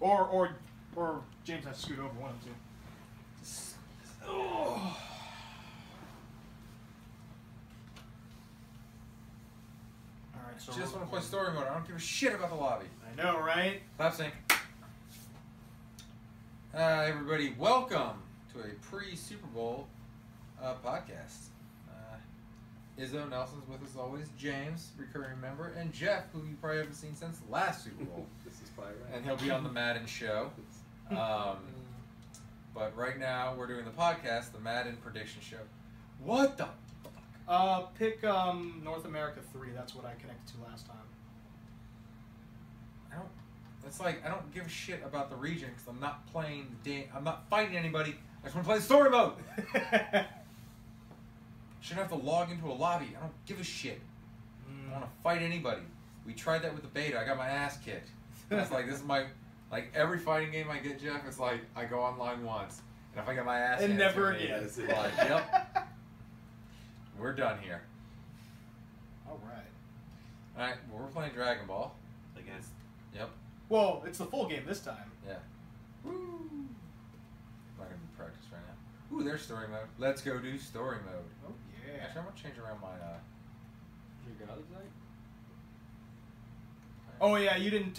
Or James has to scoot over, one of the two. Oh. Alright, so just want to play story mode. I don't give a shit about the lobby. I know, right? Stop saying. Everybody, welcome to a pre-Super Bowl podcast. Izzo Nelson's with us always, James, recurring member, and Jeff, who you probably haven't seen since the last Super Bowl. This is probably right. And he'll be on the Madden show. But right now, we're doing the podcast, the Madden prediction show. What the fuck? Pick North America 3. That's what I connected to last time. I don't give a shit about the region because I'm not playing the game. I'm not fighting anybody. I just want to play the story mode. Shouldn't have to log into a lobby. I don't give a shit. I don't want to fight anybody. We tried that with the beta. I got my ass kicked. It's like, this is my, like, every fighting game I get, Jeff, it's like, I go online once. And if I get my ass and handed never to me, again. it's like, yep. We're done here. Alright. Alright, well, we're playing Dragon Ball. Against. Yep. Well, it's the full game this time. Yeah. Woo! I'm not going to be practice right now. Ooh, there's story mode. Let's go do story mode. Oh, yeah. Actually, I'm going to change around my, Your god's like? Oh, yeah, you didn't,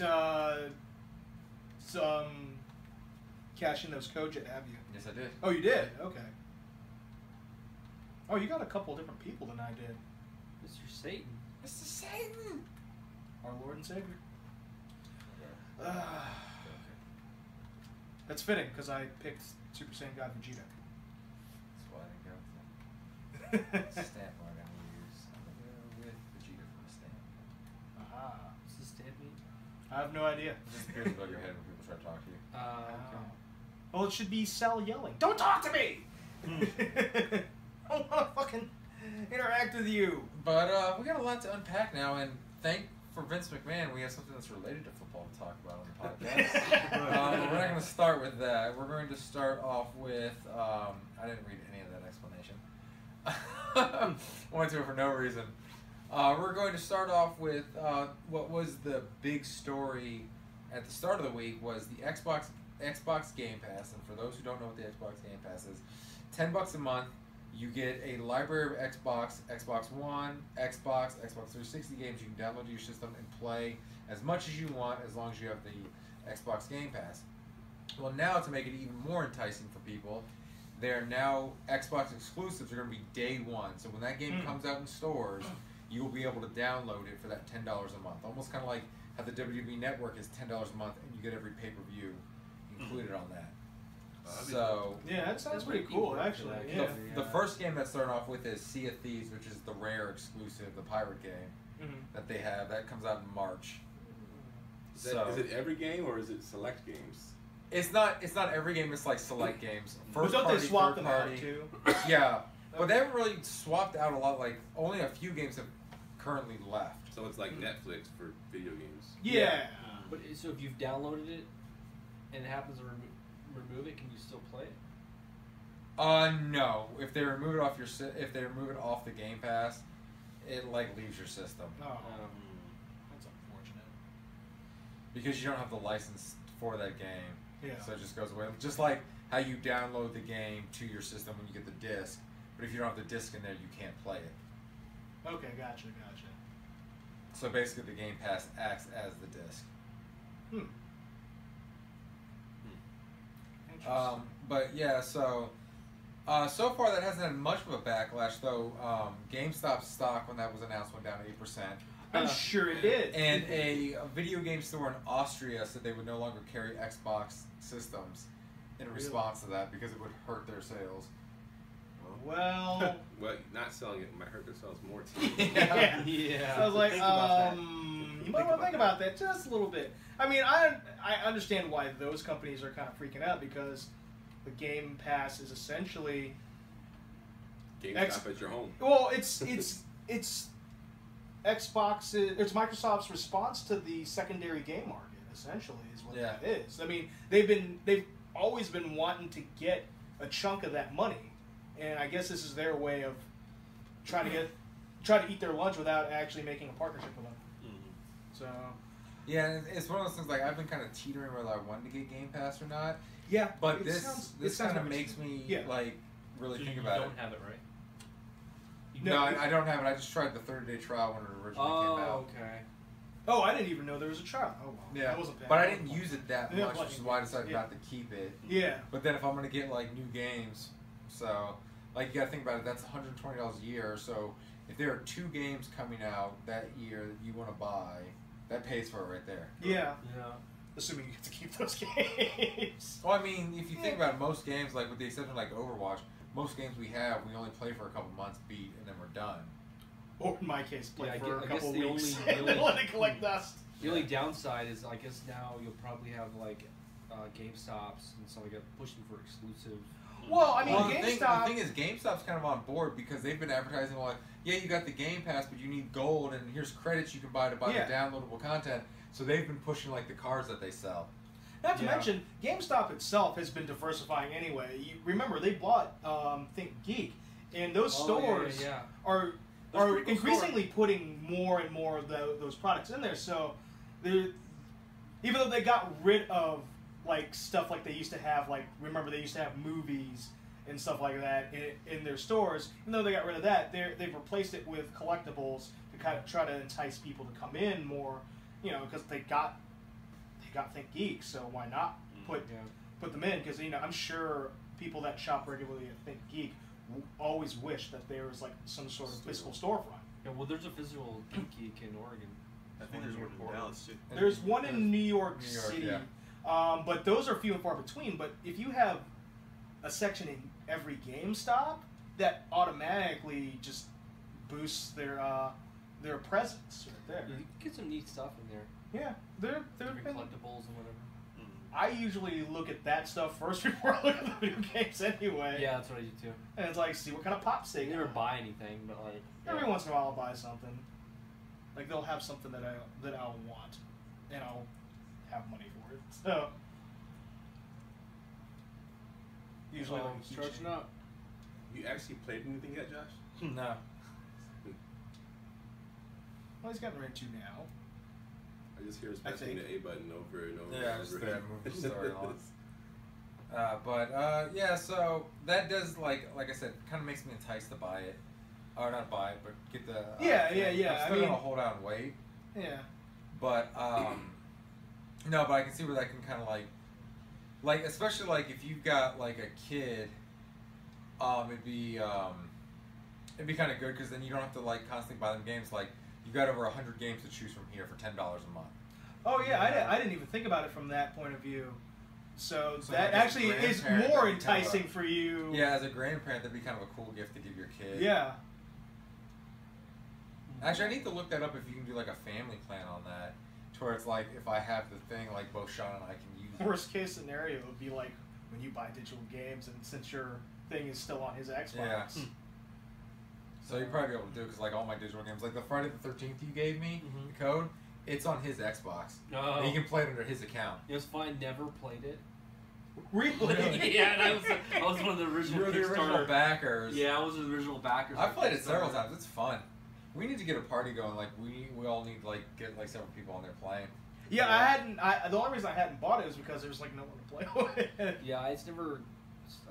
cash in those codes yet, have you? Yes, I did. Oh, you did? Okay. Oh, you got a couple different people than I did. Mr. Satan. Mr. Satan! Our Lord and Savior. Okay. That's fitting, because I picked Super Saiyan God Vegeta. That's why I didn't go with the stamp I'm going to use. I'm going to go with Vegeta for the stamp. Aha. What's the stamp mean? I have no idea. It just appears above your head when people try to talk to you. Okay. Well, it should be Sal yelling. Don't talk to me! I don't want to fucking interact with you. But we got a lot to unpack now, and thank for Vince McMahon, we have something that's related to football to talk about on the podcast. We're not going to start with that. We're going to start off with, I didn't read any of that explanation. Went to it for no reason. We're going to start off with what was the big story at the start of the week was the Xbox Game Pass. And for those who don't know what the Xbox Game Pass is, $10 a month. You get a library of Xbox, Xbox One, Xbox 360 games you can download to your system and play as much as you want as long as you have the Xbox Game Pass. Well, now to make it even more enticing for people, they're now Xbox exclusives are going to be day one. So when that game comes out in stores, you will be able to download it for that $10 a month. Almost kind of like how the WWE Network is $10 a month and you get every pay-per-view included on that. So yeah, that sounds pretty cool, actually. Yeah. The first game that started off with is Sea of Thieves, which is the Rare exclusive, the pirate game that they have. That comes out in March. Is it every game or is it select games? It's not every game. It's like select games. But don't they swap them out too? Yeah, but they haven't really swapped out a lot. Like only a few games have currently left. So it's like Netflix for video games. Yeah. But so if you've downloaded it and it happens to remove it, can you still play it? No. If they remove it off if they remove it off the Game Pass, it like leaves your system. Oh, that's unfortunate. Because you don't have the license for that game. Yeah. So it just goes away. Just like how you download the game to your system when you get the disc, but if you don't have the disc in there, you can't play it. Okay, gotcha. So basically, the Game Pass acts as the disc. But yeah, so far that hasn't had much of a backlash though. GameStop stock when that was announced went down 8%. I'm sure it did. And a video game store in Austria said they would no longer carry Xbox systems in response to that because it would hurt their sales. Well, not selling it might hurt their sales more too. Yeah. I was like, you might want to think about that just a little bit. I mean, I understand why those companies are kind of freaking out because the Game Pass is essentially GameStop at your home. Well, it's Xbox. It's Microsoft's response to the secondary game market. Essentially, is what that is. I mean, they've always been wanting to get a chunk of that money, and I guess this is their way of trying to eat their lunch without actually making a partnership with them. So, Yeah, it's one of those things. Like I've been kind of teetering whether I wanted to get Game Pass or not. Yeah, but this kind of makes me like really think about it. You don't have it, right? No, I don't have it. I just tried the 30-day trial when it originally came out. Oh, okay. Oh, I didn't even know there was a trial. Oh, well. Yeah, I wasn't paying but I didn't use it that much, which is why I decided yeah. not to keep it. Yeah. But then if I'm going to get, like, new games, so, like, you got to think about it, that's $120 a year, so if there are 2 games coming out that year that you want to buy, that pays for it right there. Yeah. Yeah. Assuming you get to keep those games. Well, I mean, if you think about it, most games, like, with the exception of, like, Overwatch, most games we have, we only play for a couple months, beat, and then we're done. Or in my case, play for a couple the weeks only, and then let it collect dust. The only downside is, I guess now you'll probably have like GameStops and stuff like that pushing for exclusive. Well, I mean, the thing is, GameStop's kind of on board because they've been advertising like, yeah, you got the Game Pass, but you need gold, and here's credits you can buy to buy the downloadable content. So they've been pushing like the cards that they sell. Not to mention, GameStop itself has been diversifying anyway. You remember they bought ThinkGeek, and those stores are increasingly putting more and more of those products in there. So, even though they got rid of like stuff like they used to have, like remember they used to have movies and stuff like that in their stores. Even though they got rid of that, they've replaced it with collectibles to kind of try to entice people to come in more. You know, because they got ThinkGeek, so why not put them in? Because I'm sure people that shop regularly at ThinkGeek always wish that there was like some sort of physical storefront. Yeah, well, there's a physical ThinkGeek in Oregon. I think there's one in Dallas too. There's one in New York City, but those are few and far between. But if you have a section in every GameStop, that automatically just boosts their presence right there. Yeah, you can get some neat stuff in there. Yeah, they're collectibles and whatever. I usually look at that stuff first before I look at the video games anyway. Yeah, that's what I do too. And it's like, see what kind of pops they got. I never buy anything, but like every once in a while I'll buy something. Like they'll have something that I'll want, and I'll have money for it. So usually stretching up. You actually played anything yet, Josh? No. Well, he's gotten ready to now. I just hear us pressing the A button over and over. Yeah, just that movie story yeah, so that does like I said, kind of makes me enticed to buy it, or not buy it, but get the. Yeah. I'm still gonna hold out and wait. Yeah. But no, but I can see where that can kind of like especially like if you've got like a kid, it'd be kind of good because then you don't have to like constantly buy them games. Like you got over 100 games to choose from here for $10 a month. Oh yeah, I didn't even think about it from that point of view. So that actually is more enticing for you. Yeah, as a grandparent, that'd be kind of a cool gift to give your kid. Yeah. Actually, I need to look that up if you can do like a family plan on that, to where it's like if I have the thing, like both Sean and I can use it. Worst case scenario would be like when you buy digital games, and since your thing is still on his Xbox. Yeah. So you'd probably be able to do it because like all my digital games, like the Friday the 13th you gave me, the code, it's on his Xbox. Oh. And you can play it under his account. It was fine. Never played it. Really? Yeah, I was one of the original. You were the original backers. Yeah, I was the original backers. I've played it several times. It's fun. We need to get a party going. Like we all need to like get like several people on there playing. Yeah, I hadn't. The only reason I hadn't bought it was because there was like no one to play with. Yeah, I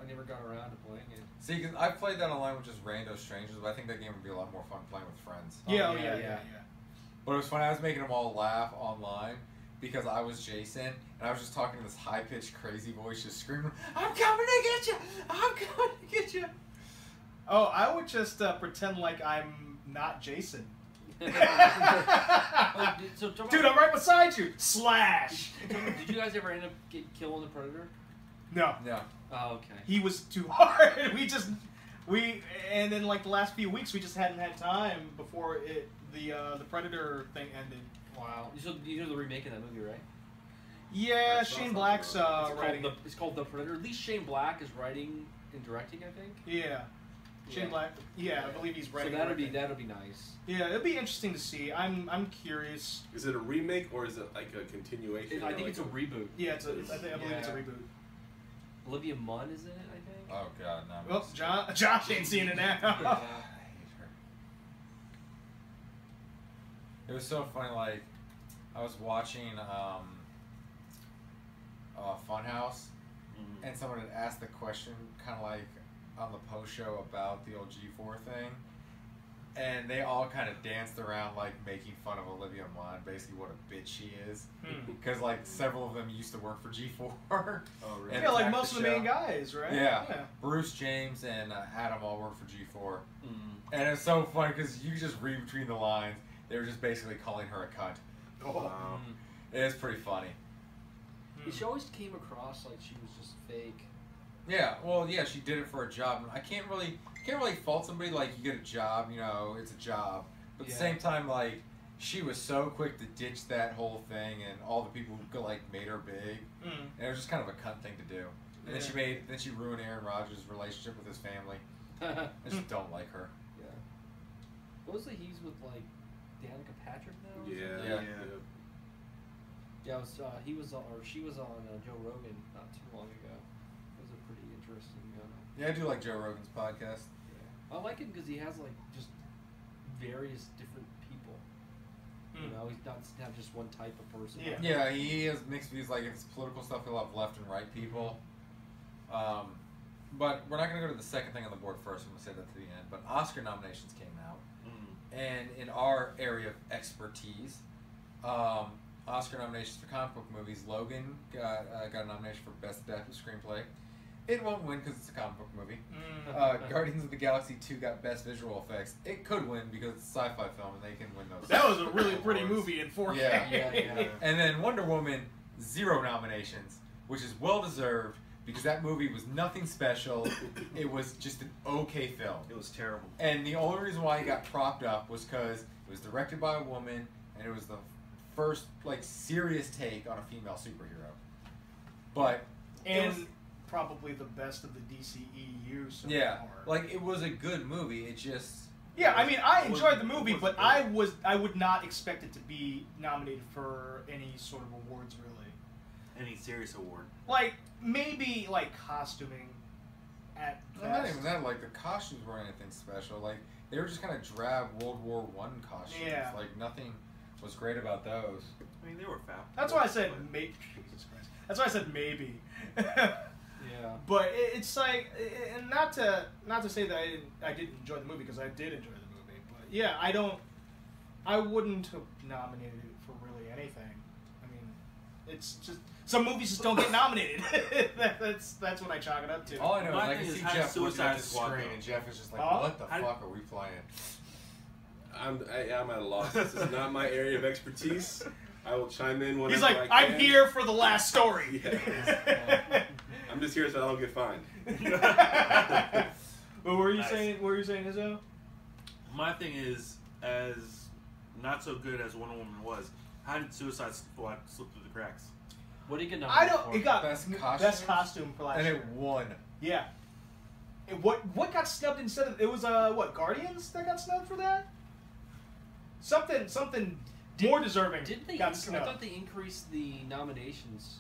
never got around to playing it. See, because I've played that online with just rando strangers, but I think that game would be a lot more fun playing with friends. Yeah. But it was funny. I was making them all laugh online because I was Jason, and I was just talking in this high-pitched, crazy voice, just screaming, "I'm coming to get you! I'm coming to get you!" Oh, I would just pretend like I'm not Jason. So, dude, I'm right beside you. Slash. Did you guys ever end up killing the Predator? No. Oh, okay. He was too hard. And then like the last few weeks, we just hadn't had time before the Predator thing ended. Wow. You know the remake of that movie, right? Yeah, Shane Black's writing. It's called The Predator. At least Shane Black is writing and directing, I think. Yeah. Shane Black. Yeah, I believe he's writing. So that'll be nice. Yeah, it'll be interesting to see. I'm curious. Is it a remake or is it like a continuation? I think it's a reboot. Yeah, I believe it's a reboot. Olivia Munn is in it, I think. Oh God, no. Well, Josh ain't seeing it now. I hate her. It was so funny, like I was watching Funhouse, and someone had asked the question, kind of like on the post show about the old G4 thing, and they all kind of danced around like making fun of Olivia Munn, basically what a bitch she is, because like several of them used to work for G4. Oh, really? Yeah, like most of the main guys, right? Yeah. Bruce, James, and Adam all work for G4, and it's so funny because you could just read between the lines. They were just basically calling her a cunt. Wow. It's pretty funny. She always came across like she was just fake. Yeah, well, yeah, she did it for a job. I can't really fault somebody, like, you get a job, you know, it's a job. But at the same time, like, she was so quick to ditch that whole thing, and all the people who, like, made her big. And it was just kind of a cunt thing to do. And then she ruined Aaron Rodgers' relationship with his family. I just don't like her. Yeah. Mostly he's with, like, Danica Patrick now? Yeah. Yeah, he was on, or she was on Joe Rogan not too long ago. It was a pretty interesting. Yeah, I do like Joe Rogan's podcast. Yeah, I like it because he has like just various different people. You know, he's not just one type of person. Yeah, he has mixed views. Like if it's political stuff, he'll have left and right people. But we're not going to go to the second thing on the board first. I'm going to say that to the end. But Oscar nominations came out, and in our area of expertise. Oscar nominations for comic book movies. Logan got a nomination for Best Adapted Screenplay. It won't win because it's a comic book movie. Guardians of the Galaxy 2 got Best Visual Effects. It could win because it's a sci-fi film and they can win those. That was a really pretty movie in 4K. Yeah. And then Wonder Woman, 0 nominations, which is well deserved because that movie was nothing special. It was just an okay film. It was terrible. And the only reason why it got propped up was because it was directed by a woman and it was the first like serious take on a female superhero. But and probably the best of the DCEU so far. Like it was a good movie. It just I mean I enjoyed the movie, but I would not expect it to be nominated for any sort of awards really. Any serious award. Like maybe like costuming at best. Not even that, like the costumes weren't anything special. Like they were just kind of drab World War I costumes. Yeah. Like nothing was great about those. I mean, they were foul. That's why I said maybe. Jesus Christ. That's why I said maybe. Yeah. But it's like, and not to say that I didn't enjoy the movie because I did enjoy the movie. But yeah, I wouldn't have nominated it for really anything. I mean, it's just some movies just don't get nominated. that's what I chalk it up to. All I know is My I can thing see is, how Jeff looking Suicide at the Squad screen go? and Jeff is just like, Huh? what the fuck are we playing? I'm at a loss. This is not my area of expertise. I will chime in whenever He's like, I can. I'm here for the last story. I'm just here so I don't get fined. What were you saying? What were you saying, Izzo? My thing is, as not so good as Wonder Woman was, how did Suicide Squad slip through the cracks? What did he get I nominated don't. for? It got Best costume for last And year. it won. Yeah. What got snubbed instead of it was what Guardians that got snubbed for that? Something more deserving Didn't they? got I snubbed. thought they increased the nominations.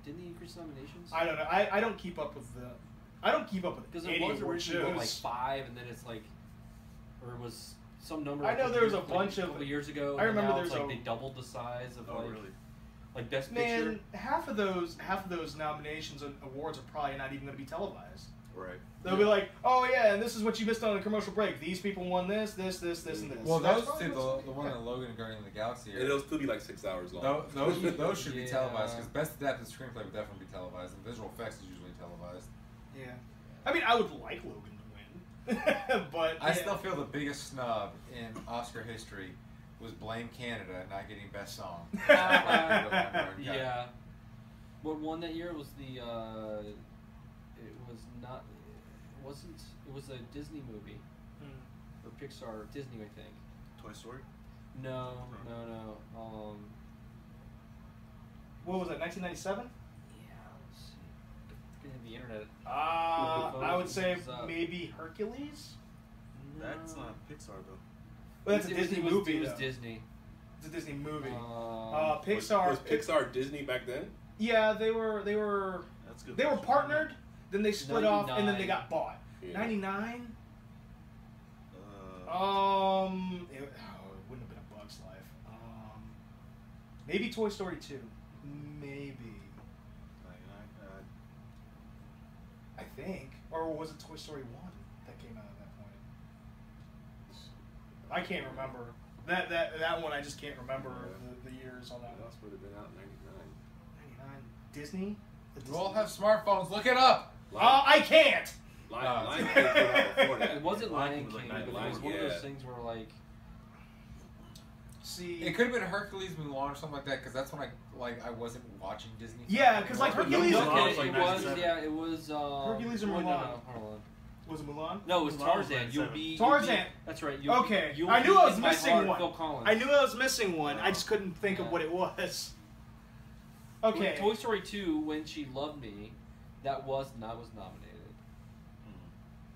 Didn't they increase nominations? I don't know. I don't keep up with the. I don't keep up with Because any it was award originally shows. like 5, and then it's like, or it was some number. I know there was a bunch of- a couple years ago. I remember now there's it's like a- they doubled the size of like Really? like Best Man, Picture. half of those nominations and awards are probably not even going to be televised. Right. They'll be like, oh yeah, and this is what you missed on the commercial break. These people won this, and this. Well, That's those probably two, what's- the one in Logan and Guardian of the Galaxy, And it'll still be like 6 hours long. those should be Yeah. televised because Best Adapted Screenplay would definitely be televised, and visual effects is usually televised. Yeah. I mean, I would like Logan to win, but I still feel the biggest snub in Oscar history was Blame Canada not getting Best Song. Yeah. What won that year was the. It was not. It wasn't. It was a Disney movie or Pixar. Disney, I think. Toy Story? No. What was that? 1997. Yeah. Let's see. Looking at the internet. I would say Photos up. maybe Hercules. That's not Pixar, though. Well, that's a It was- Disney it was- movie. It was though. Disney. It's a Disney movie. Was Pixar. Was Pixar Disney back then? Yeah, they were. That's good. They were partnered. Then they split off, and then they 99. got bought. Yeah. 99. It wouldn't have been A Bug's Life. Maybe Toy Story 2. Maybe. 99. I think. Or was it Toy Story 1 that came out at that point? I can't remember. That one I just can't remember the years on that What one. else would have been out in 99. Disney? You all have smartphones. Look it up. 99? I can't! Lion King came out before that. It wasn't Lion was like King, but it was 99. one of Yeah. those things where like. See. It could have been Hercules, Mulan, or something like that, because that's when I wasn't watching Disney. Yeah, because like Hercules. Mulan Okay, was like it was 97. yeah, it was. Hercules or no, Mulan? No, hold on. Was it Mulan? No, it was Mulan was Tarzan. 97. You'll be Tarzan. That's right. Okay, You'll I knew be I was in my missing heart, one. Phil Collins. I knew I was missing one. I just couldn't think of what it was. Okay. Toy Story 2, When She Loved Me, that was nominated.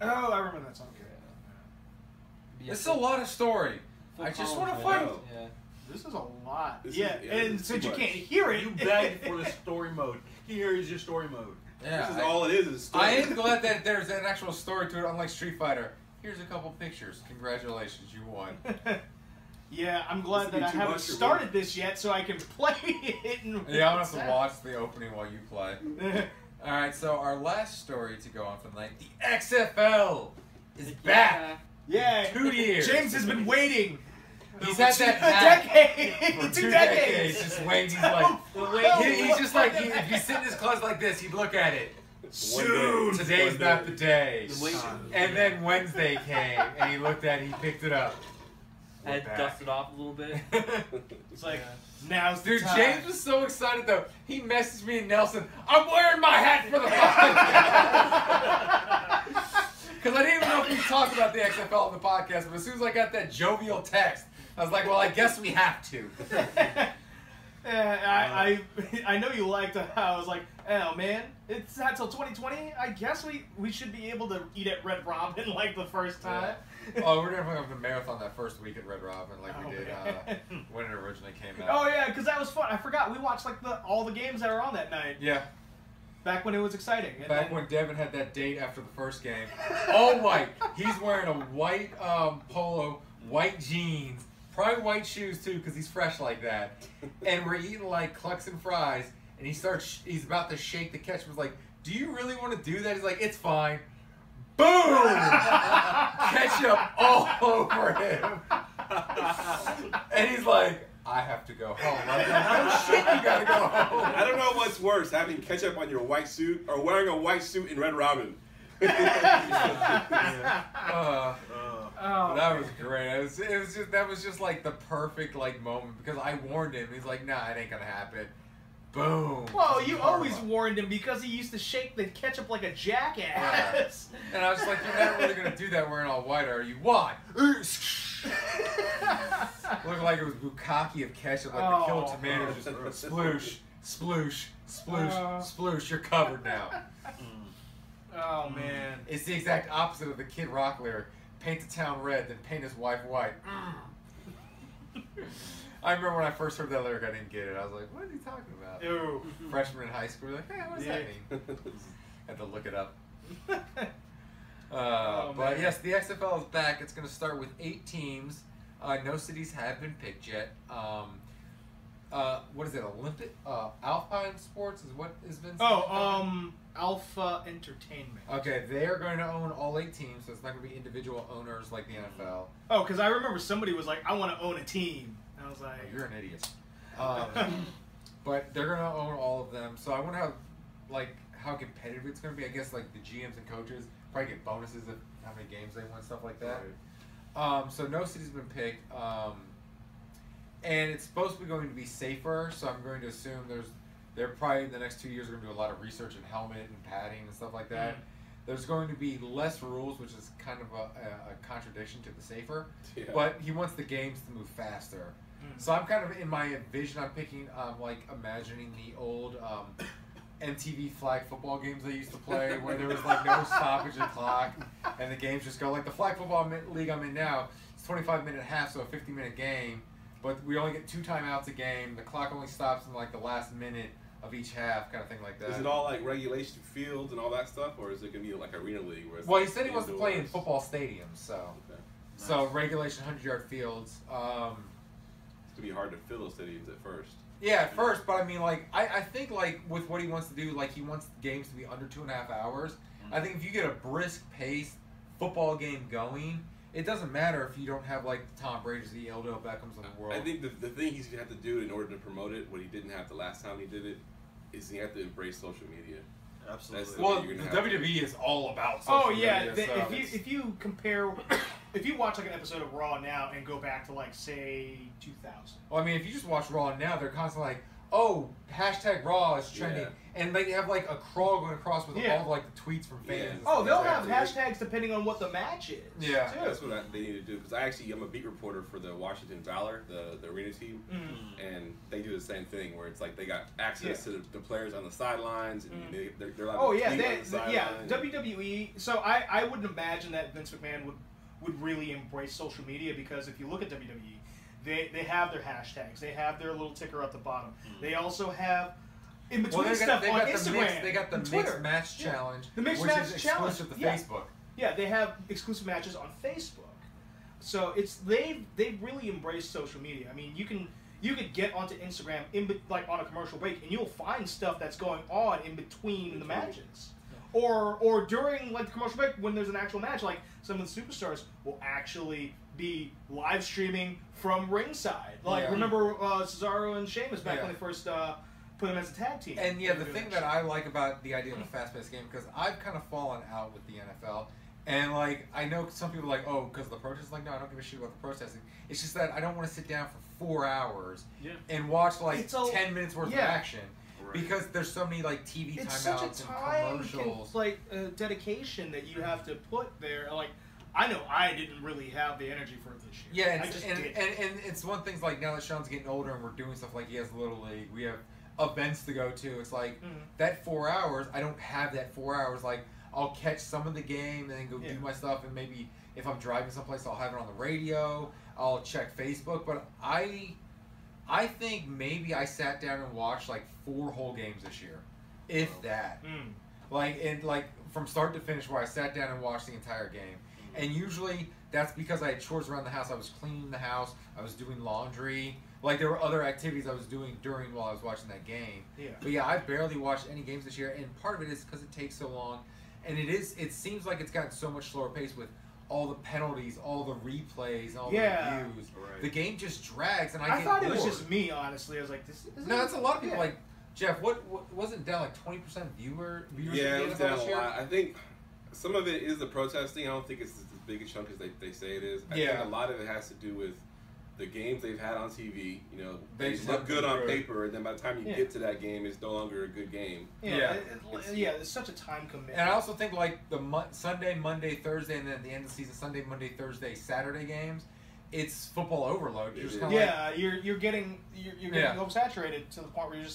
Oh, I remember that song. Yeah, It's a lot of story. Phil I just Collins, want to man. fight. Yeah. This is a lot. This Yeah, is- yeah, and this is since too you much. can't hear it, You begged for the story mode. Here is your story mode. Yeah, This is all it is a story. I am glad that there's an actual story to it, unlike Street Fighter. Here's a couple pictures. Congratulations, you won. Yeah, I'm glad This that would I be too haven't much for me. started this yet, so I can play it. And Yeah, I'm gonna have to watch the opening while you play. watch. All right, so our last story to go on for the night: the XFL is back. Yeah, 2 years. James has been waiting. He's had that a hat decade. for 2 2 decades. Just waiting. He's like, he's just like, if you sit in his closet like this, he'd look at it. Soon. Today's One not day. the day. The wait- And then Wednesday came, and he looked at it, he picked it up. I had We're back. dusted off a little bit. It's like, now's the Dude, time. James was so excited though. He messaged me and Nelson, I'm wearing my hat for the podcast. Because I didn't even know if we talked about the XFL on the podcast, but as soon as I got that jovial text, I was like, well, I guess we have to. I know you liked how I was like, oh man, it's not till 2020. I guess we should be able to eat at Red Robin like the first time. Oh, we're definitely going to marathon that first week at Red Robin like we did man. when it originally came out. Oh yeah, because that was fun. I forgot we watched like all the games that were on that night. Yeah. Back when it was exciting. And Back then- when Devin had that date after the first game. All white. He's wearing a white polo, white jeans, probably white shoes too because he's fresh like that. And we're eating like Clucks and fries. And he's about to shake the ketchup. He's like, do you really want to do that? He's like, it's fine. Boom! Ketchup all over him. And he's like, I have to go home. I'm like, no shit, you gotta go home. I don't know what's worse, having ketchup on your white suit or wearing a white suit in Red Robin. Oh, That was great. That was just like the perfect like moment because I warned him. He's like, nah, it ain't gonna happen. Boom. Well, you Karma. always warned him because he used to shake the ketchup like a jackass. And I was like, you're not really gonna do that wearing all white, are you? Why? Looked like it was bukkake of ketchup, like the killer tomatoes, just sploosh, sploosh, sploosh, sploosh. You're covered now. Oh man. It's the exact opposite of the Kid Rock lyric: "Paint the town red, then paint his wife white." I remember when I first heard that lyric, I didn't get it. I was like, "What is he talking about?" Ew. Freshman in high school, like, "Hey, what does that mean?" Had to look it up. But man. yes, the XFL is back. It's going to start with 8 teams. No cities have been picked yet. What is it? Olympic Alpine Sports is what has been. Alpha Entertainment. Okay, they are going to own all 8 teams, so it's not going to be individual owners like the NFL. Oh, because I remember somebody was like, I want to own a team. And I was like, You're an idiot. But they're going to own all of them. So I wonder how competitive it's going to be. I guess like the GMs and coaches probably get bonuses of how many games they win, stuff like that. Right. So no city's been picked. And it's supposed to be going to be safer, so I'm going to assume they're probably the next 2 years are going to do a lot of research in helmet and padding and stuff like that. There's going to be less rules, which is kind of a contradiction to the safer. Yeah. But he wants the games to move faster. So I'm kind of in my vision. I'm picking like imagining the old MTV flag football games they used to play, where there was like no stoppage of clock, and the games just go like the flag football league I'm in now. It's 25-minute half, so a 50-minute game, but we only get 2 timeouts a game. The clock only stops in like the last minute of each half, kind of thing like that. Is it all like regulation fields and all that stuff, or is it gonna be like arena league? Where it's Well, like he said he wants to play in indoors? football stadiums, so Okay. so regulation 100-yard fields. to be hard to fill those stadiums at first. Yeah, at first, but I mean, like, I think, like, with what he wants to do, like, he wants games to be under 2.5 hours. I think if you get a brisk pace football game going, it doesn't matter if you don't have, like, the Tom Brady's, the Odell Beckham's of the world. I think the thing he's going to have to do in order to promote it, what he didn't have the last time he did it, is he have to embrace social media. Absolutely. Well, the WWE is all about social media. If you compare, if you watch like an episode of Raw now and go back to like say 2000. Well, I mean, if you just watch Raw now, they're constantly like, "Oh, hashtag Raw is trending," and they have like a crawl going across with all like the tweets from fans. Oh, they'll have hashtags depending on what the match is. Yeah, that's what they need to do. Because I'm a beat reporter for the Washington Valor, the arena team, and they do the same thing where it's like they got access to the players on the sidelines, and they're allowed to tweet on the sidelines. WWE. So I wouldn't imagine that Vince McMahon would really embrace social media, because if you look at WWE, they have their hashtags, they have their little ticker at the bottom. They also have in between stuff on Instagram. They got the Mixed Match Challenge, the Mixed which Match is Challenge exclusive to Facebook. Yeah, they have exclusive matches on Facebook. So they've really embraced social media. I mean, you could get onto Instagram like on a commercial break, and you'll find stuff that's going on in between the matches. Or during like the commercial break when there's an actual match, like some of the superstars will actually be live streaming from ringside. Like remember Cesaro and Sheamus back when they first put them as a tag team. And the thing that I like about the idea of a fast-paced game, because I've kind of fallen out with the NFL, and like I know some people are like, oh, because of the protests. Like, no, I don't give a shit about the protesting. It's just that I don't want to sit down for 4 hours and watch like 10 minutes worth of action. Because there's so many like TV timeouts and commercials. Like dedication that you have to put there. Like I know I didn't really have the energy for it this year. Yeah, and it's one thing like now that Sean's getting older and we're doing stuff like he has Little League, we have events to go to. It's like that 4 hours. I don't have that 4 hours. Like I'll catch some of the game and then go do my stuff, and maybe if I'm driving someplace, I'll have it on the radio. I'll check Facebook, but I think maybe I sat down and watched like 4 whole games this year, if that. Like from start to finish, where I sat down and watched the entire game. And usually that's because I had chores around the house. I was cleaning the house. I was doing laundry. Like there were other activities I was doing while I was watching that game. Yeah. But yeah, I barely watched any games this year, and part of it is because it takes so long, and it seems like it's gotten so much slower pace with all the penalties, all the replays, all the reviews. Right. The game just drags, and I get thought bored. It was just me, honestly. I was like, this is no, it's a lot of people. Like Jeff, what wasn't down like 20% viewership? Yeah, it was down a lot. I think some of it is the protesting. I don't think it's as big a chunk as they say it is. I think a lot of it has to do with the games they've had on TV. You know, they look good on paper, and then by the time you get to that game, it's no longer a good game. It's such a time commitment. And I also think like the Sunday, Monday, Thursday, and then at the end of the season, Sunday, Monday, Thursday, Saturday games, it's football overload. You're just you're getting oversaturated to the point where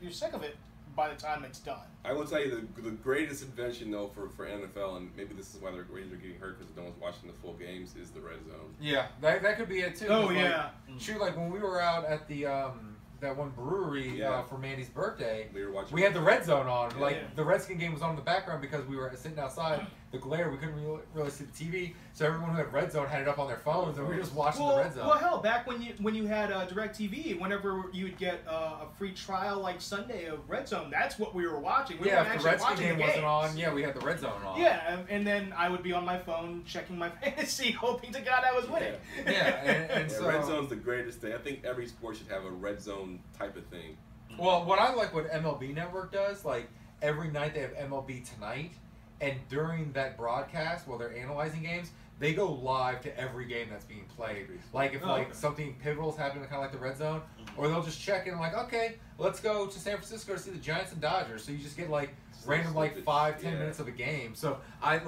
you're sick of it by the time it's done. I will tell you the greatest invention though for NFL, and maybe this is why the Raiders are getting hurt because no one's watching the full games, is the red zone. Yeah, that could be it too. Oh yeah. Shoot, like when we were out at the that one brewery for Mandy's birthday, we had the red zone on. Yeah. Like the Redskins game was on in the background because we were sitting outside. The glare, we couldn't really see the TV, so everyone who had red zone had it up on their phones, and we were just watching the red zone. Well, hell, back when you had DirecTV, whenever you would get a free trial like Sunday of red zone, that's what we were watching. We if the Redskins game wasn't on, we had the red zone on. Yeah, and then I would be on my phone checking my fantasy, hoping to God I was winning. And so red zone's the greatest thing. I think every sport should have a red zone type of thing. Well, what I like what MLB Network does, like every night they have MLB Tonight. And during that broadcast, while they're analyzing games, they go live to every game that's being played. Like if something pivotal is happening, kind of like the red zone, or they'll just check in like, okay, let's go to San Francisco to see the Giants and Dodgers. So you just get like random like 5-10 minutes of a game. So I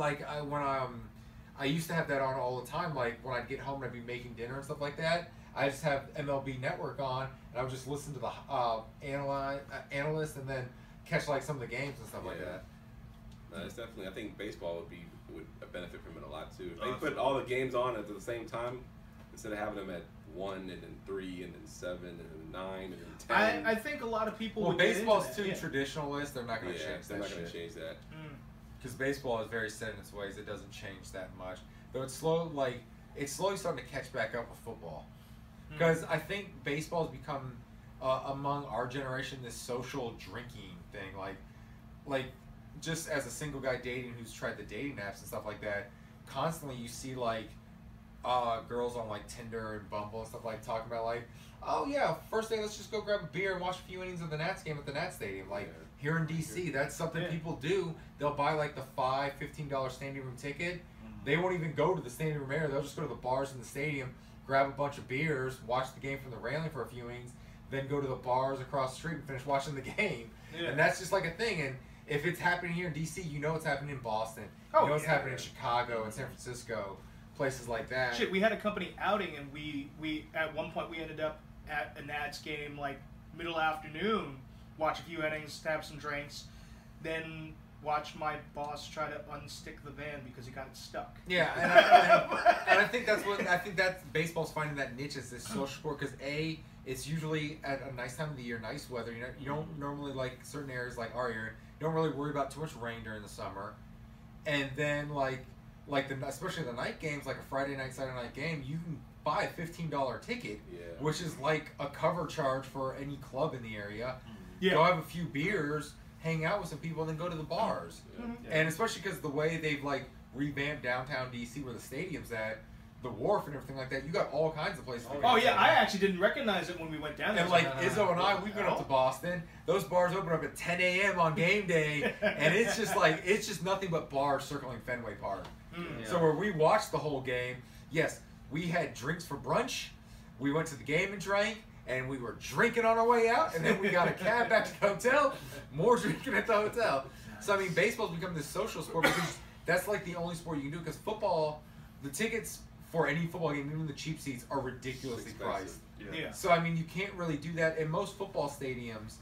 used to have that on all the time. Like when I'd get home and I'd be making dinner and stuff like that, I just have MLB Network on, and I would just listen to the analysts and then catch like some of the games and stuff like that. It's definitely. I think baseball would benefit from it a lot too. If they put all the games on at the same time instead of having them at 1 and then 3 and then 7 and then 9 and then 10. I think a lot of people. Well, baseball's too traditionalist. They're not going to change that. They're not going to change that. Because baseball is very set in its ways. It doesn't change that much. Though it's slowly starting to catch back up with football. Because I think baseball has become, among our generation, this social drinking thing. Like just as a single guy dating who's tried the dating apps and stuff like that, constantly you see like girls on like Tinder and Bumble and stuff like talking about like, oh yeah, first day let's just go grab a beer and watch a few innings of the Nats game at the Nats Stadium. Like here in DC, that's something people do. They'll buy like the $15 standing room ticket. They won't even go to the standing room area. They'll just go to the bars in the stadium, grab a bunch of beers, watch the game from the railing for a few innings, then go to the bars across the street and finish watching the game. Yeah. And that's just like a thing. And if it's happening here in DC, you know it's happening in Boston. You know it's happening in Chicago and San Francisco, places like that. Shit, we had a company outing, and we at one point we ended up at a Nats game like middle afternoon, watch a few innings, have some drinks, then watch my boss try to unstick the van because he got it stuck. Yeah, and I think that's baseball's finding that niche as this social sport because it's usually at a nice time of the year, nice weather. You don't normally like certain areas like our area. You don't really worry about too much rain during the summer, and then especially the night games, like a Friday night, Saturday night game, you can buy a $15 ticket, which is like a cover charge for any club in the area. Yeah. Go have a few beers, hang out with some people, and then go to the bars. And especially because the way they've like revamped downtown DC where the stadium's at, the wharf and everything like that, you got all kinds of places to go. Oh yeah, I actually didn't recognize it when we went down there. And like Izzo and I, we've been up to Boston. Those bars open up at 10 a.m. on game day, and it's just nothing but bars circling Fenway Park. So where we watched the whole game, yes, we had drinks for brunch, we went to the game and drank, and we were drinking on our way out, and then we got a cab back to the hotel, more drinking at the hotel. So I mean, baseball's become this social sport because that's like the only sport you can do. Because football, the tickets for any football game, even the cheap seats, are ridiculously priced. So I mean, you can't really do that. And most football stadiums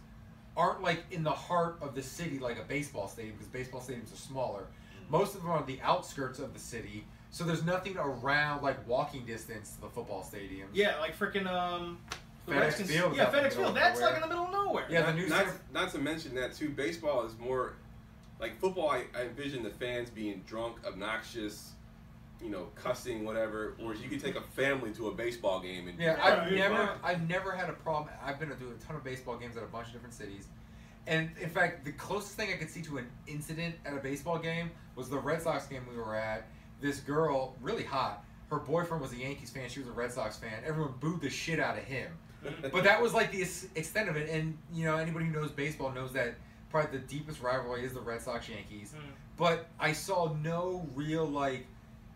aren't like in the heart of the city like a baseball stadium, because baseball stadiums are smaller. Most of them are on the outskirts of the city, so there's nothing around like walking distance to the football stadiums. Yeah, like freaking the FedEx Redskins. Field. Yeah, FedEx Field. That's like in the middle of nowhere. Yeah, not to mention that too. Baseball is more like football. I envision the fans being drunk, obnoxious, cussing, whatever. Whereas you could take a family to a baseball game and I've never had a problem. I've been to do a ton of baseball games at a bunch of different cities. And in fact, the closest thing I could see to an incident at a baseball game was the Red Sox game we were at. This girl, really hot, her boyfriend was a Yankees fan, she was a Red Sox fan. Everyone booed the shit out of him. But that was like the extent of it. And, anybody who knows baseball knows that probably the deepest rivalry is the Red Sox-Yankees. But I saw no real,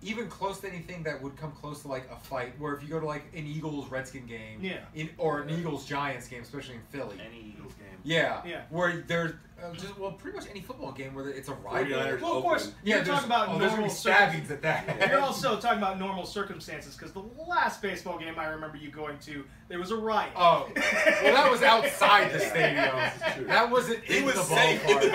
even close to anything that would come close to like a fight, where if you go to like an Eagles-Redskin game, or an Eagles-Giants game, especially in Philly. Any Eagles game. Yeah. Where there's pretty much any football game where it's a rival. Well, of course, you're talking about normal stabbings at that. You're also talking about normal circumstances, because the last baseball game I remember you going to, there was a riot. Oh, well, that was outside the stadium. That wasn't in the ballpark. In the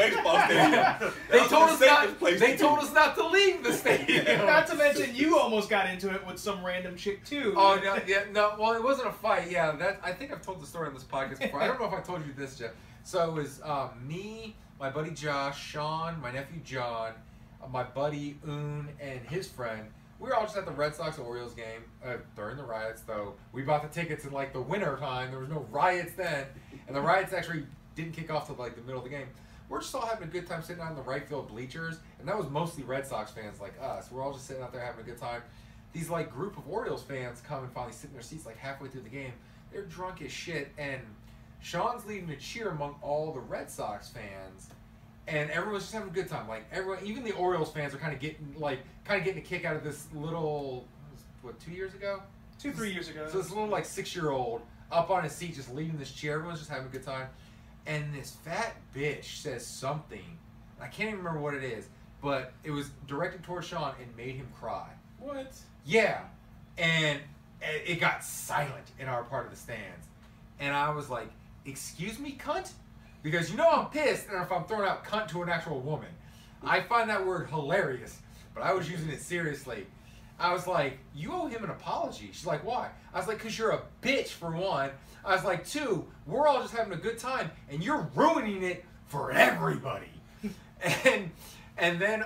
baseball stadium. They told us not to leave the stadium. Not to mention, you almost got into it with some random chick too. Oh no. Well, it wasn't a fight. Yeah, I think I've told the story on this podcast before. I don't know if I told you this, Jeff. So it was me, my buddy Josh, Sean, my nephew John, my buddy Un, and his friend. We were all just at the Red Sox-Orioles game during the riots, though. We bought the tickets in, the winter time. There was no riots then. And the riots actually didn't kick off till, the middle of the game. We're just all having a good time sitting out in the right field bleachers. And that was mostly Red Sox fans like us. We're all just sitting out there having a good time. These, group of Orioles fans come and finally sit in their seats, halfway through the game. They're drunk as shit, and Sean's leading a cheer among all the Red Sox fans, and everyone's just having a good time. Everyone, even the Orioles fans, are kind of getting a kick out of this little, 2 years ago? 3 years ago. So this little 6-year-old up on his seat just leading this cheer. Everyone's just having a good time, and this fat bitch says something. I can't even remember what it is, but it was directed towards Sean and made him cry. What? Yeah, and it got silent in our part of the stands, and I was like, "Excuse me, cunt," because I'm pissed, and if I'm throwing out cunt to an actual woman, I find that word hilarious, but I was using it seriously. I was like, "You owe him an apology." She's like, "Why?" I was like, "'Cause you're a bitch, for one." I was like, "2, we're all just having a good time, and you're ruining it for everybody." and then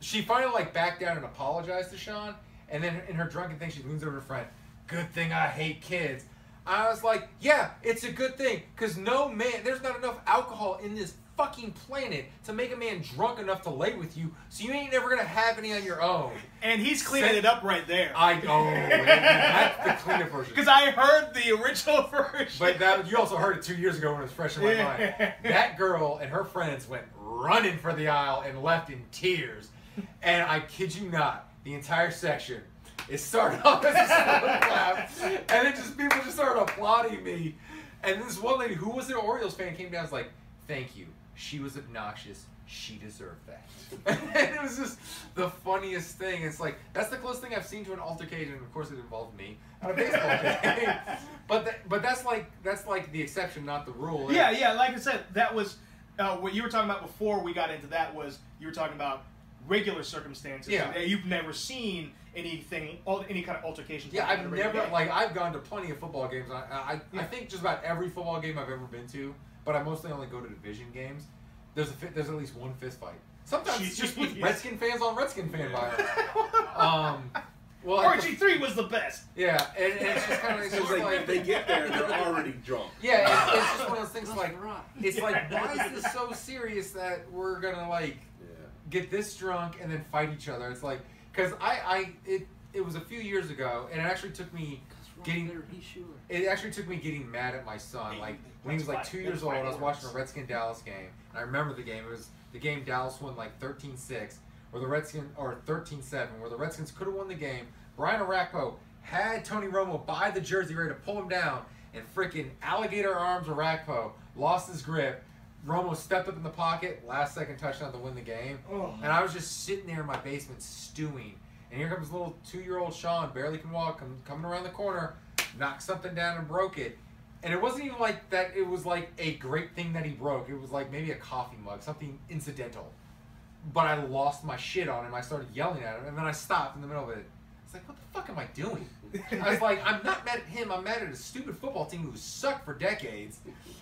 she finally backed down and apologized to Sean, and then in her drunken thing, she leans over to her friend, good thing I hate kids. I was like, yeah, it's a good thing. Because there's not enough alcohol in this fucking planet to make a man drunk enough to lay with you, so you ain't never going to have any on your own. And he's cleaning it up right there. That's the cleaner version. Because I heard the original version. But you also heard it 2 years ago when it was fresh in my mind. That girl and her friends went running for the aisle and left in tears. And I kid you not, the entire section, it started off as a slow clap, and then people just started applauding me. And this one lady who was an Orioles fan came down and was like, thank you. She was obnoxious. She deserved that. And it was just the funniest thing. It's like, that's the closest thing I've seen to an altercation. Of course, it involved me on a baseball game. But that's like the exception, not the rule. Yeah. Like I said, that was what you were talking about before we got into that. Was you were talking about regular circumstances. Yeah. You've never seen any kind of altercation. Yeah, I've never I've gone to plenty of football games. I think just about every football game I've ever been to. But I mostly only go to division games. There's at least one fist fight. Sometimes it's just with Redskin fans on Redskin fan violence. RG3 was the best. Yeah, and it's just kind of like they get there, they're already drunk. Yeah, it's just one of those things it's like, why is this so serious that we're gonna get this drunk and then fight each other? It's like, because it was a few years ago, and it actually took me getting mad at my son. Like when he was like 2 years old, I was watching a Redskin-Dallas game, and I remember the game. It was the game Dallas won like 13-6, or 13-7, where the Redskins could have won the game. Brian Arakpo had Tony Romo by the jersey ready to pull him down, and freaking alligator arms Arakpo lost his grip. Romo stepped up in the pocket, last second touchdown to win the game. And I was just sitting there in my basement stewing. And here comes little 2-year-old Sean, barely can walk, coming around the corner, knocked something down and broke it. And it wasn't even like that, it was like a great thing that he broke. It was like maybe a coffee mug, something incidental. But I lost my shit on him. I started yelling at him, and then I stopped in the middle of it. It's like, what the fuck am I doing? I was like, I'm not mad at him. I'm mad at a stupid football team who sucked for decades.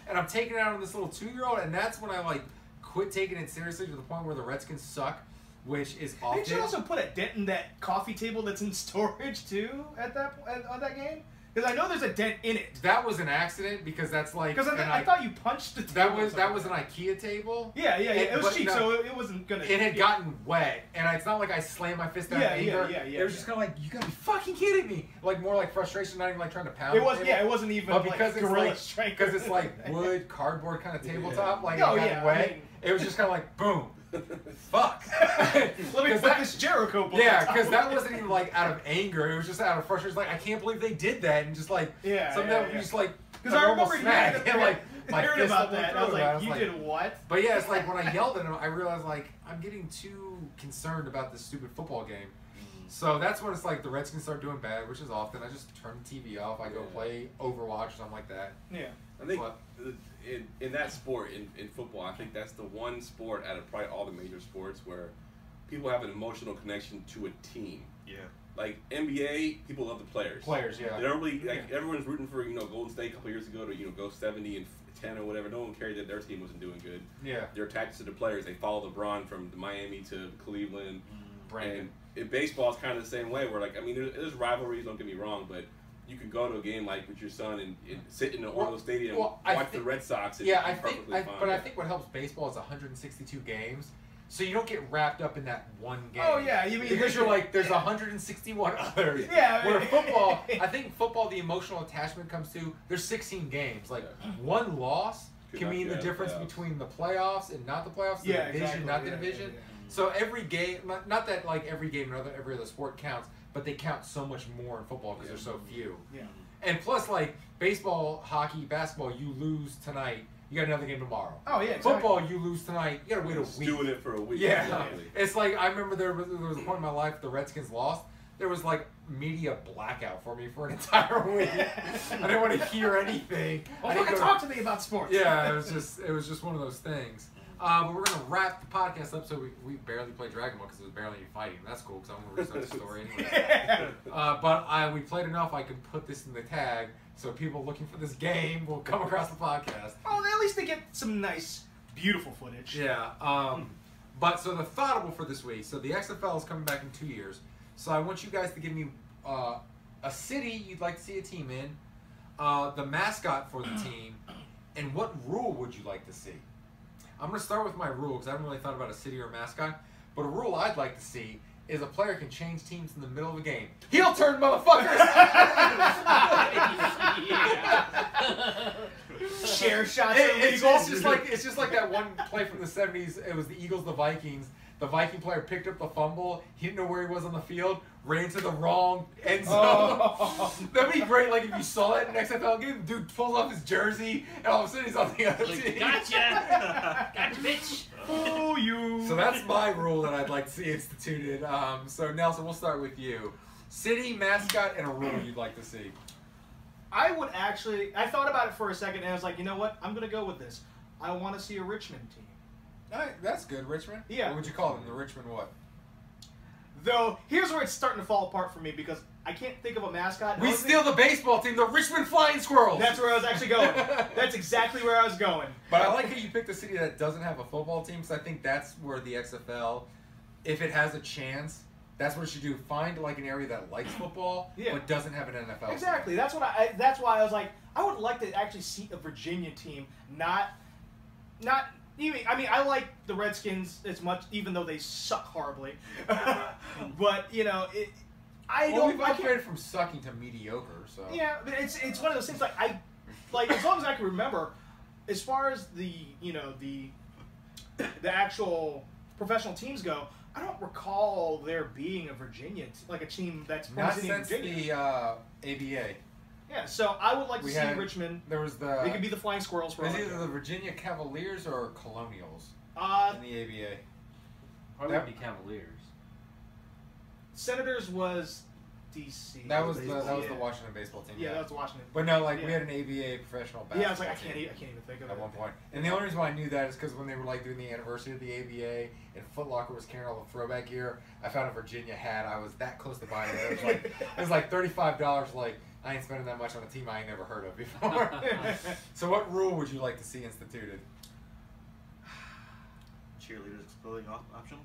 And I'm taking it out on this little 2-year-old, and that's when I quit taking it seriously to the point where the Redskins suck, which is often. Did you also put a dent in that coffee table that's in storage too on that game? Because I know there's a dent in it. That was an accident because that's like. Because I thought you punched the table. That was an IKEA table. Yeah. It was cheap, so it wasn't gonna. It had gotten wet, and it's not like I slammed my fist down in anger. Yeah. It was just kind of like, you gotta be fucking kidding me. Like more like frustration, not even like trying to pound. It was. Yeah, it wasn't even. But because like gorilla strength. Because it's like wood, cardboard kind of tabletop. Like it got wet. It was just kind of like boom. Fuck. Let me put this Jericho book. Yeah, because that wasn't even like out of anger. It was just out of frustration. Like, I can't believe they did that, and just like just like because I remember smack and like my heard fist about that. I was like, you like, did what? But yeah, it's like when I yelled at him, I realized like I'm getting too concerned about this stupid football game. So that's when it's like the Redskins start doing bad, which is often. I just turn the TV off. I go play Overwatch or something like that. Yeah. I think in that sport, in football, I think that's the one sport out of probably all the major sports where people have an emotional connection to a team. Yeah. Like NBA, people love the players. Yeah. They don't really everyone's rooting for Golden State a couple years ago to go 70-10 or whatever. No one cared that their team wasn't doing good. Yeah. They're attached to the players. They follow LeBron from Miami to Cleveland. Brandon. And in baseball, it's kind of the same way. Where there's rivalries. Don't get me wrong, but you can go to a game like with your son and sit in the Orlando Stadium, watch the Red Sox. And I think what helps baseball is 162 games, so you don't get wrapped up in that one game. Oh yeah, you mean because you're like there's 161 others. Yeah. Where football, I think football, the emotional attachment comes to there's 16 games. Like one loss can mean the difference between the playoffs and not the playoffs. The division, not the division. Yeah. So every game, not that like every game and every other sport counts, but they count so much more in football because there's so few. Yeah. And plus, like baseball, hockey, basketball, you lose tonight, you got another game tomorrow. Oh yeah. Exactly. Football, you lose tonight, you got to wait a week. Doing it for a week. Yeah. Exactly. It's like I remember there was a point in my life the Redskins lost. There was like media blackout for me for an entire week. I didn't want to hear anything. Well, fucking talk to me about sports. Yeah, it was just one of those things. But we're going to wrap the podcast up, so we barely played Dragon Ball because there was barely any fighting. That's cool because I'm going to restart the story anyway. But we played enough, I can put this in the tag, so people looking for this game will come across the podcast. Oh, at least they get some nice, beautiful footage. Yeah. But so the thoughtable for this week, so the XFL is coming back in 2 years, so I want you guys to give me a city you'd like to see a team in, the mascot for the team, and what rule would you like to see? I'm going to start with my rule because I haven't really thought about a city or a mascot. But a rule I'd like to see is a player can change teams in the middle of a game. Heel turn, motherfuckers! Share shots. It's just like that one play from the 70s. It was the Eagles, the Vikings. The Viking player picked up the fumble. He didn't know where he was on the field. Ran to the wrong end zone. Oh. That'd be great. Like if you saw that in an XFL game, the dude pulls off his jersey, and all of a sudden he's on the other team. Gotcha, gotcha, bitch. Oh, you. So that's my rule that I'd like to see instituted. So Nelson, we'll start with you. City, mascot, and a rule you'd like to see. I would actually. I thought about it for a second, and I was like, you know what? I'm gonna go with this. I want to see a Richmond team. All right, that's good, Richmond. Yeah. What would you call them? The Richmond what? Though, here's where it's starting to fall apart for me because I can't think of a mascot. We steal the baseball team, the Richmond Flying Squirrels. That's where I was actually going. That's exactly where I was going. But I like how you picked a city that doesn't have a football team, because I think that's where the XFL, if it has a chance, that's what it should do. Find like an area that likes football, but doesn't have an NFL Exactly. team. That's why I was like, I would like to actually see a Virginia team, not even. I mean, I like the Redskins as much, even though they suck horribly. But you know, we've upgraded from sucking to mediocre. So yeah, but it's one of those things. Like as long as I can remember, as far as the actual professional teams go, I don't recall there being a Virginia like a team that's not since the ABA. Yeah, so I would like to see Richmond. There was They could be the Flying Squirrels for all either the Virginia Cavaliers or Colonials in the ABA. Probably would be Cavaliers. Senators was DC. That was the Washington baseball team. Yeah, that was the Washington. But no, we had an ABA professional basketball. Yeah, I was like, I can't even think of it at one point. And the only reason why I knew that is because when they were like doing the anniversary of the ABA and Foot Locker was carrying all the throwback gear, I found a Virginia hat. I was that close to buying it. It was like $35. Like I ain't spending that much on a team I ain't never heard of before. So what rule would you like to see instituted? Cheerleaders exploding optional.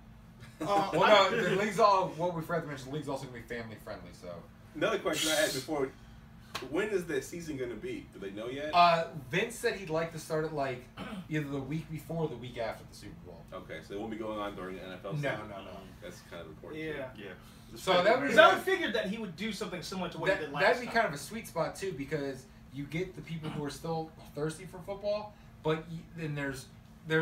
Well, no, the league's what we forgot to mention, the league's also going to be family friendly, so. Another question I had before, when is that season going to be? Do they know yet? Vince said he'd like to start it like either the week before or the week after the Super Bowl. Okay, so it won't be going on during the NFL season? No. That's kind of important. Yeah. So that would be, I figured that he would do something similar to what he did last time. That'd be kind of a sweet spot, too, because you get the people who are still thirsty for football, but then there's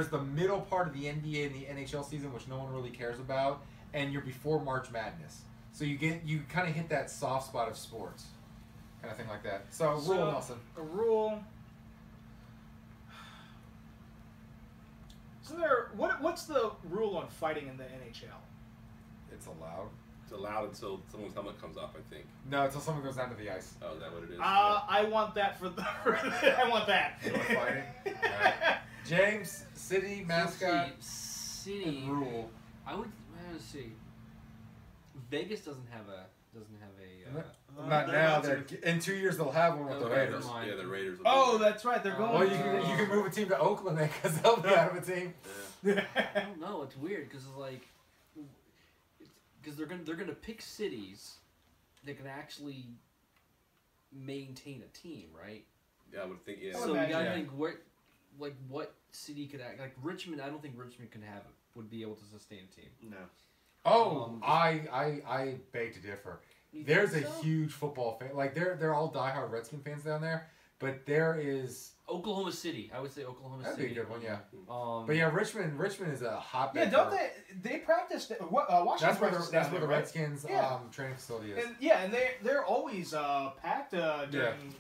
the middle part of the NBA and the NHL season, which no one really cares about, and you're before March Madness. So you kind of hit that soft spot of sports, kind of thing like that. So rule, Nelson. A rule. So what's the rule on fighting in the NHL? It's allowed. It's allowed until someone's helmet comes off, I think. No, until someone goes down to the ice. Oh, is that what it is? I want that for the. I want that. You want fighting? Right. James, city, mascot, city rule. Let's see. Vegas doesn't have a. Not now. In 2 years they'll have one with the Raiders. Yeah, the Raiders. Oh, that's right. They're going. Well, you can move a team to Oakland because they'll be out of a team. Yeah. I don't know. It's weird because they're gonna pick cities that can actually maintain a team, right? Yeah, I would think. Yeah. So you gotta think what city could act like Richmond. I don't think Richmond would be able to sustain a team. No. Oh, I beg to differ. There's a huge football fan. Like they're all diehard Redskin fans down there, but there is Oklahoma City. I would say Oklahoma City. That'd be a good one, yeah. But yeah, Richmond is a hotbed. Yeah, don't they practice? Washington. That's where the Redskins training facility is. And they're always packed during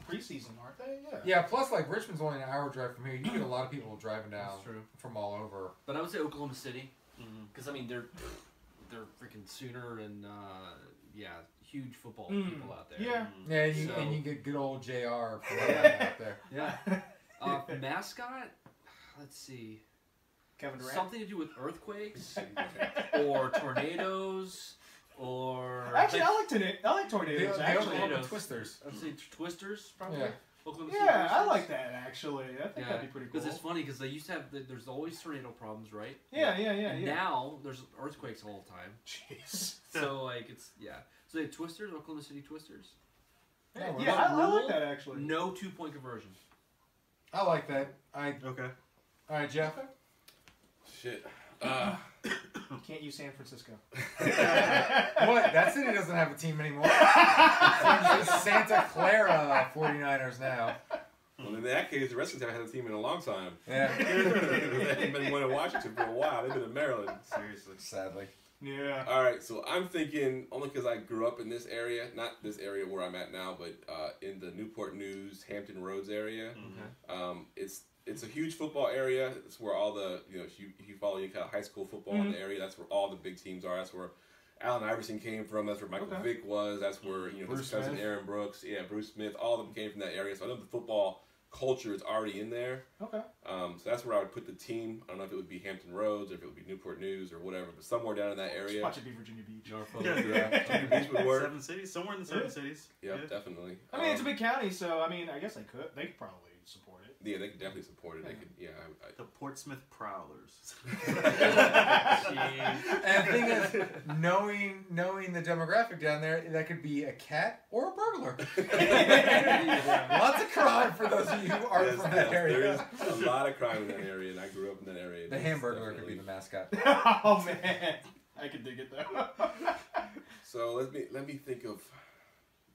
preseason, aren't they? Yeah. Yeah. Plus, like Richmond's only an hour drive from here. You get a lot of people driving down from all over. But I would say Oklahoma City, because I mean they're freaking Sooner and huge football people out there. Yeah. Yeah, and you get good old JR out there. Yeah. Mascot, let's see. Kevin Durant. Something to do with earthquakes or tornadoes or. Actually, I like tornadoes. Actually, Oklahoma Twisters. I'd say Twisters probably. Yeah. Yeah, I like that actually. I think that'd be pretty cool. Because it's funny because they used to have there's always tornado problems, right? Yeah. And now there's earthquakes all the time. Jeez. So So they have Twisters, Oklahoma City Twisters. Yeah, I like that actually. No 2-point conversion. I like that. Okay. All right, Jeff. Shit. Can't use San Francisco. What? That city doesn't have a team anymore. It's the Santa Clara 49ers now. Well, in that case, the Redskins haven't had a team in a long time. Yeah. They haven't been winning Washington for a while. They've been in Maryland. Seriously. Sadly. Yeah. All right, so I'm thinking, only because I grew up in this area, not this area where I'm at now, but in the Newport News, Hampton Roads area. Mm-hmm. It's a huge football area. It's where all the, if you follow any kind of high school football in the area, that's where all the big teams are. That's where Allen Iverson came from. That's where Michael Vick was. That's where, his cousin Aaron Brooks. Yeah, Bruce Smith. All of them came from that area. So I know the football culture is already in there. Okay. So that's where I would put the team. I don't know if it would be Hampton Roads or if it would be Newport News or whatever, but somewhere down in that area. Watch it be Virginia Beach. Virginia Beach would work. 7 cities, somewhere in the 7 cities. Yep, definitely. I mean, it's a big county, so I mean, I guess they could probably support it. Yeah, they could definitely support it. They could, The Portsmouth Prowlers. And the thing is, knowing the demographic down there, that could be a cat or a burglar. Lots of crime for those of you who aren't from that area. There is a lot of crime in that area, and I grew up in that area. The Hamburglar could be the mascot. Oh man, I could dig it though. So let me think of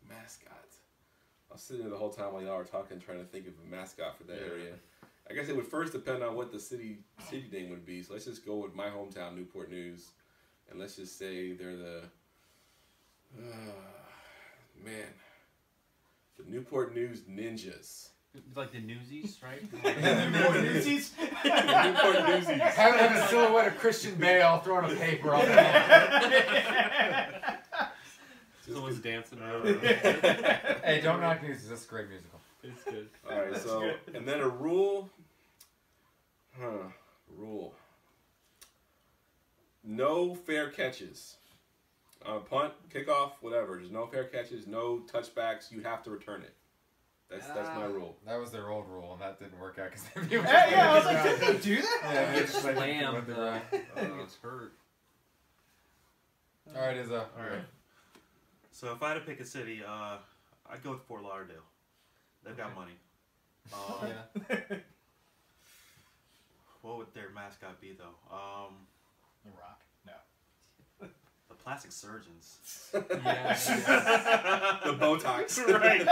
mascots. I was sitting there the whole time while y'all were talking, trying to think of a mascot for that area. I guess it would first depend on what the city name would be. So let's just go with my hometown, Newport News, and let's just say they're the the Newport News Ninjas. Like the Newsies, right? The Newport Newsies. The Newport Newsies. Having a silhouette of Christian Bale throwing a paper on the Someone's dancing around. Hey, don't knock Newsies. That's a great musical. It's good. All right, so and then a rule. Rule. No fair catches. Punt, kickoff, whatever. There's no fair catches, no touchbacks. You have to return it. That's my rule. That was their old rule, and that didn't work out because I was like, did they do that? Yeah, they just Slam. It's hurt. All right, Izzo. All right. So if I had to pick a city, I'd go with Fort Lauderdale. They've got money. What would their mascot be though? The Rock. No. The Plastic Surgeons. Yeah. The Botox. Right.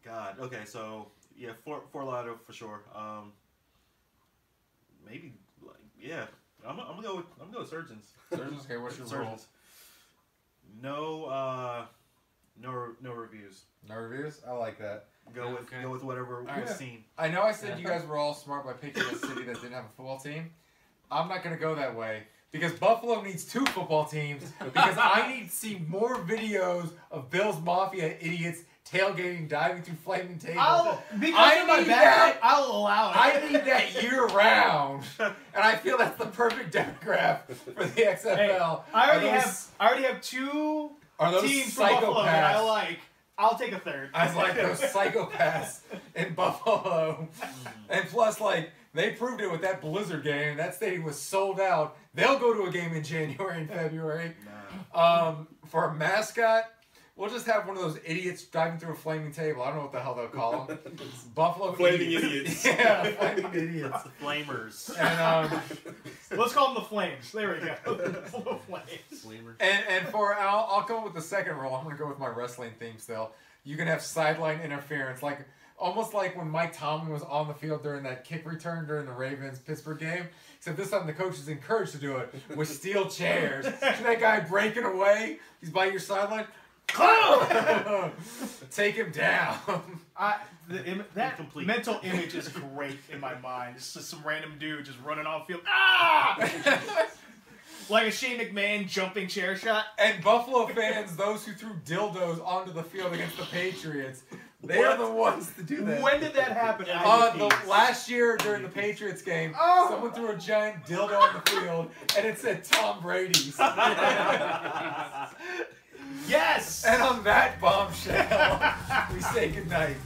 God. Okay. So yeah, Fort Lauderdale for sure. Maybe I'm gonna go with Surgeons. Surgeons. Okay, what's your rule? No reviews. No reviews. I like that. Go with whatever we've right. seen. I know I said you guys were all smart by picking a city that didn't have a football team. I'm not going to go that way because Buffalo needs 2 football teams because I need to see more videos of Bill's Mafia idiots tailgating, diving through flaming tables. I'll allow it. I need that year round, and I feel that's the perfect demographic for the XFL. Hey, I already have 2 teams from Buffalo that I like. I'll take a third. I was like those psychopaths in Buffalo. And plus, they proved it with that Blizzard game. That stadium was sold out. They'll go to a game in January and February. For a mascot, we'll just have one of those idiots diving through a flaming table. I don't know what the hell they'll call them. Buffalo Flaming idiots. Yeah, flaming idiots. The Flamers. And let's call them the Flames. There we go. The Flames. And for I'll come up with the second rule. I'm gonna go with my wrestling theme still. You can have sideline interference, almost like when Mike Tomlin was on the field during that kick return during the Ravens-Pittsburgh game. Except this time the coach is encouraged to do it with steel chairs. See that guy breaking away? He's by your sideline. Take him down. That mental image is great in my mind. It's just some random dude just running off field. Ah! Like a Shane McMahon jumping chair shot. And Buffalo fans, those who threw dildos onto the field against the Patriots, they are the ones to do that. When did that happen? Last year during the Patriots game, someone threw a giant dildo on the field, and it said Tom Brady's. Yes! And on that bombshell, we say goodnight.